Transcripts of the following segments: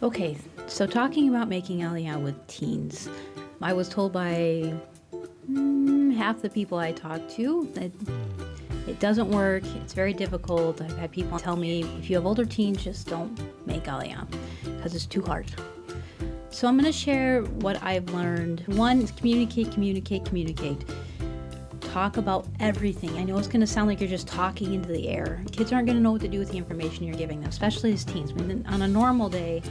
Okay, so talking about making Aliyah with teens, I was told by half the people I talked to that it doesn't work, it's very difficult. I've had people tell me, if you have older teens, just don't make Aliyah because it's too hard. So I'm going to share what I've learned. One is communicate, communicate, communicate. Talk about everything. I know it's going to sound like you're just talking into the air. Kids aren't going to know what to do with the information you're giving them, especially as teens. I mean, on a normal day,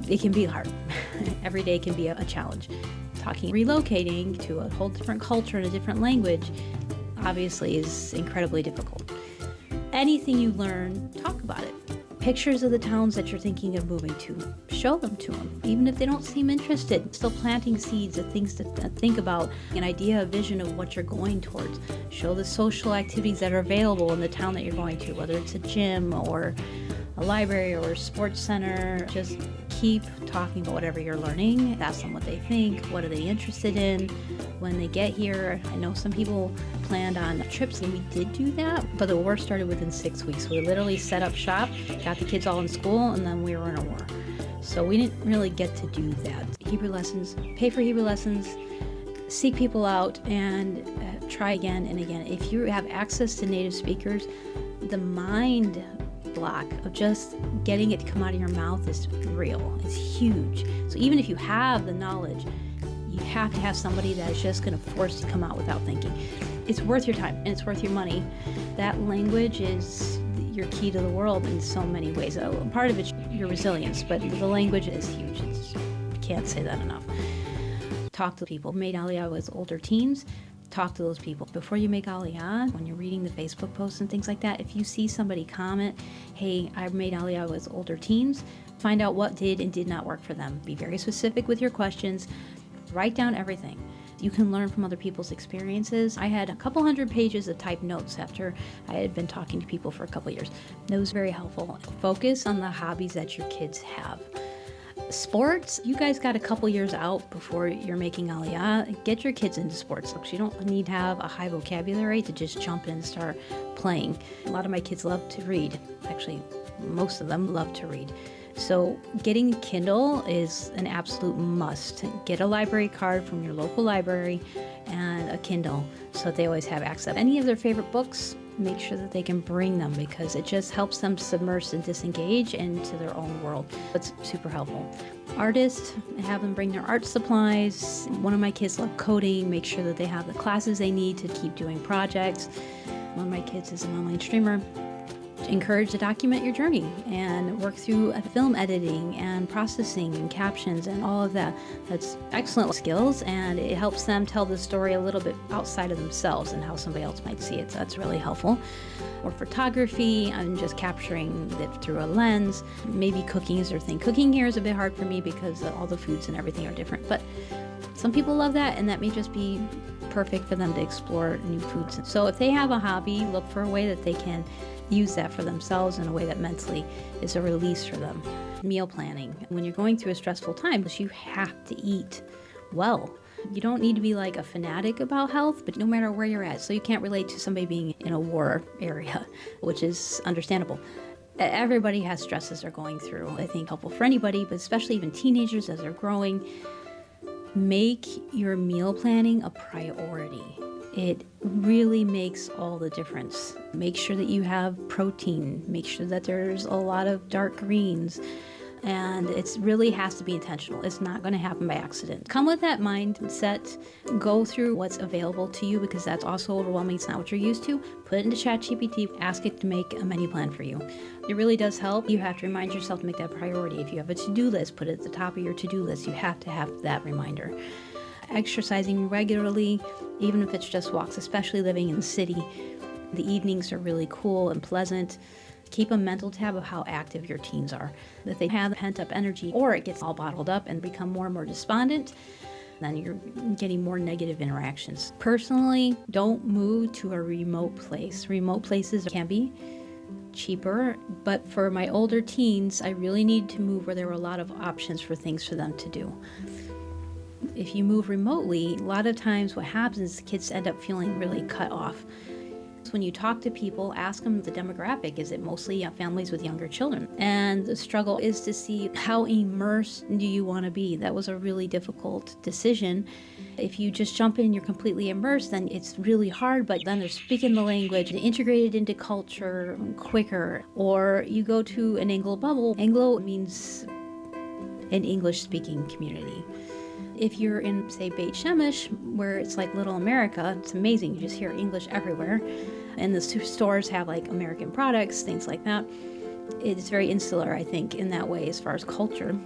it can be hard. Every day can be a challenge. Relocating to a whole different culture and a different language obviously is incredibly difficult. Anything you learn, talk about it. Pictures of the towns that you're thinking of moving to, show them to them. Even if they don't seem interested, still planting seeds of things to think about, an idea, a vision of what you're going towards. Show the social activities that are available in the town that you're going to, whether it's a gym or a library or a sports center. Just keep talking about whatever you're learning. Ask them what they think, what are they interested in when they get here. I know some people planned on trips, and we did do that, but the war started within 6 weeks. We literally set up shop, got the kids all in school, and then we were in a war. So we didn't really get to do that. Hebrew lessons, pay for Hebrew lessons, seek people out, and try again and again. If you have access to native speakers, the mind block of just getting it to come out of your mouth is real. It's huge. So even if you have the knowledge, you have to have somebody that's just going to force you to come out without thinking. It's worth your time and it's worth your money. That language is your key to the world in so many ways. Part of it's your resilience, but the language is huge. Can't say that enough. Talk to people. Made Aliyah with older teens. Talk to those people. Before you make Aliyah, when you're reading the Facebook posts and things like that, if you see somebody comment, hey, I made Aliyah with older teens, find out what did and did not work for them. Be very specific with your questions. Write down everything. You can learn from other people's experiences. I had a couple hundred pages of typed notes after I had been talking to people for a couple years. That was very helpful. Focus on the hobbies that your kids have. Sports, you guys got a couple years out before you're making Aliyah. Get your kids into sports. Look, you don't need to have a high vocabulary to just jump in and start playing. A lot of my kids love to read. Actually, most of them love to read. So getting Kindle is an absolute must. Get a library card from your local library and a Kindle so that they always have access. Any of their favorite books, make sure that they can bring them because it just helps them submerge and disengage into their own world. It's super helpful. Artists, have them bring their art supplies. One of my kids love coding. Make sure that they have the classes they need to keep doing projects. One of my kids is an online streamer. Encourage to document your journey and work through film editing and processing and captions and all of that. That's excellent skills, and it helps them tell the story a little bit outside of themselves and how somebody else might see it. So that's really helpful. Or photography, I'm just capturing it through a lens. Maybe cooking is their thing. Cooking here is a bit hard for me because all the foods and everything are different, but some people love that, and that may just be perfect for them to explore new foods. So if they have a hobby, look for a way that they can use that for themselves in a way that mentally is a release for them. Meal planning. When you're going through a stressful time, because you have to eat well. You don't need to be like a fanatic about health, but no matter where you're at. So you can't relate to somebody being in a war area, which is understandable. Everybody has stresses they're going through. I think helpful for anybody, but especially even teenagers as they're growing. Make your meal planning a priority. It really makes all the difference. Make sure that you have protein. Make sure that there's a lot of dark greens. And it really has to be intentional. It's not going to happen by accident. Come with that mindset. Go through what's available to you because that's also overwhelming. It's not what you're used to. Put it into ChatGPT. Ask it to make a menu plan for you. It really does help. You have to remind yourself to make that a priority. If you have a to-do list, put it at the top of your to-do list. You have to have that reminder. Exercising regularly, even if it's just walks, especially living in the city. The evenings are really cool and pleasant. Keep a mental tab of how active your teens are. If they have pent-up energy or it gets all bottled up and become more and more despondent, then you're getting more negative interactions. Personally, don't move to a remote place. Remote places can be cheaper, but for my older teens, I really need to move where there were a lot of options for things for them to do. If you move remotely, a lot of times what happens is kids end up feeling really cut off. When you talk to people, ask them the demographic. Is it mostly families with younger children? And the struggle is to see how immersed do you want to be. That was a really difficult decision. If you just jump in, you're completely immersed, then it's really hard, but then they're speaking the language, integrated into culture quicker. Or you go to an Anglo bubble. Anglo means an English-speaking community. If you're in, say, Beit Shemesh, where it's like Little America, it's amazing. You just hear English everywhere. And the stores have like American products, things like that. It's very insular, I think, in that way as far as culture.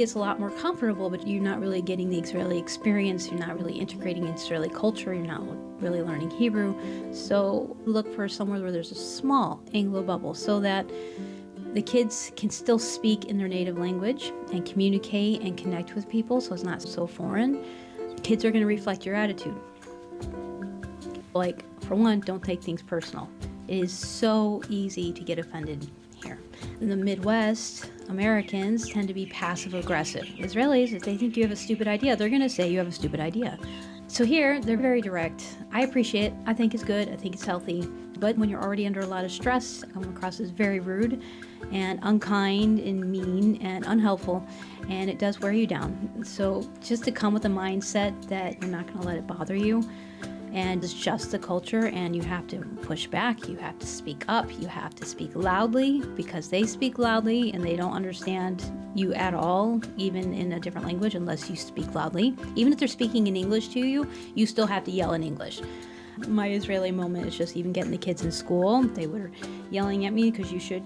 It's a lot more comfortable, but you're not really getting the Israeli experience. You're not really integrating Israeli culture. You're not really learning Hebrew. So look for somewhere where there's a small Anglo bubble so that the kids can still speak in their native language and communicate and connect with people, so it's not so foreign. Kids are going to reflect your attitude. Like, for one, don't take things personal. It is so easy to get offended here. In the Midwest, Americans tend to be passive-aggressive. Israelis, if they think you have a stupid idea, they're going to say you have a stupid idea. So here, they're very direct. I appreciate it. I think it's good. I think it's healthy. But when you're already under a lot of stress, I come across as very rude and unkind and mean and unhelpful, and it does wear you down. So just to come with a mindset that you're not going to let it bother you, and it's just the culture, and you have to push back, you have to speak up, you have to speak loudly, because they speak loudly and they don't understand you at all, even in a different language, unless you speak loudly. Even if they're speaking in English to you, you still have to yell in English. My Israeli moment is just even getting the kids in school. They were yelling at me because you should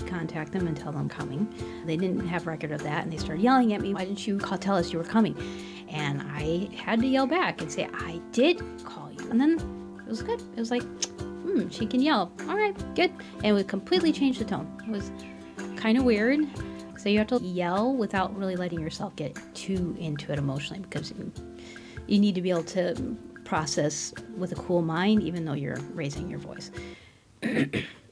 contact them and tell them I'm coming. They didn't have record of that, and they started yelling at me. Why didn't you tell us you were coming? And I had to yell back and say, I did call you. And then it was good. It was like, she can yell. All right, good. And it would completely change the tone. It was kind of weird. So you have to yell without really letting yourself get too into it emotionally, because you need to be able to process with a cool mind, even though you're raising your voice.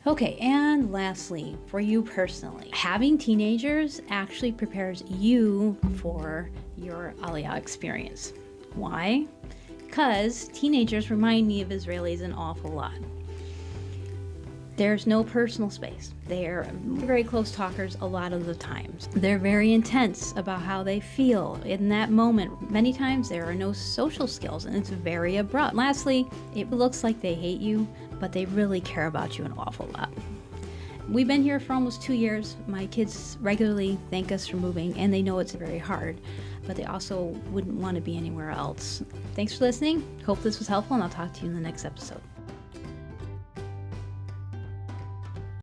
Okay, and lastly, for you personally, having teenagers actually prepares you for your Aliyah experience. Why? Because teenagers remind me of Israelis an awful lot. There's no personal space. They're very close talkers a lot of the times. They're very intense about how they feel in that moment. Many times there are no social skills, and it's very abrupt. Lastly, it looks like they hate you, but they really care about you an awful lot. We've been here for almost 2 years. My kids regularly thank us for moving, and they know it's very hard, but they also wouldn't want to be anywhere else. Thanks for listening. Hope this was helpful, and I'll talk to you in the next episode.